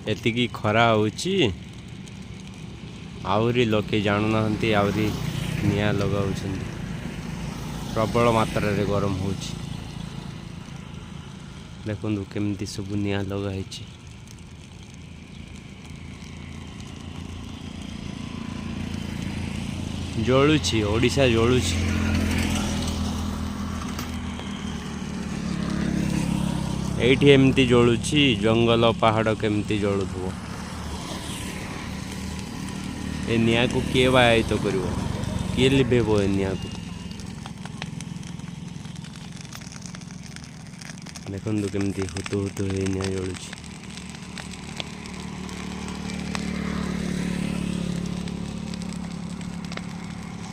एतिकी खरा होउची आउरी लोके जानू नाहंती आउरी निया लगाउछंती प्रबल मात्रा रे गरम होउची देखंतु केमती सब निया लगा हैची जळुची ओडिशा जळुची एठी एमती जळुची जंगल पहाड़ केमती जळुथबो ए निया को किए बायित करिवो किए लिभेबो ए निया को देखंतु केमती हुतु हुतु हे निया जळुची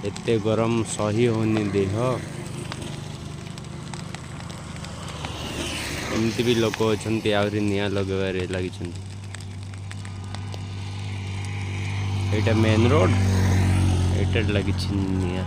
एते गरम सही होनी देह एमती भी लोक अछंती आउरी निया लगेबारे लागिछंती एटा मेन रोड एटा लागिछि निया।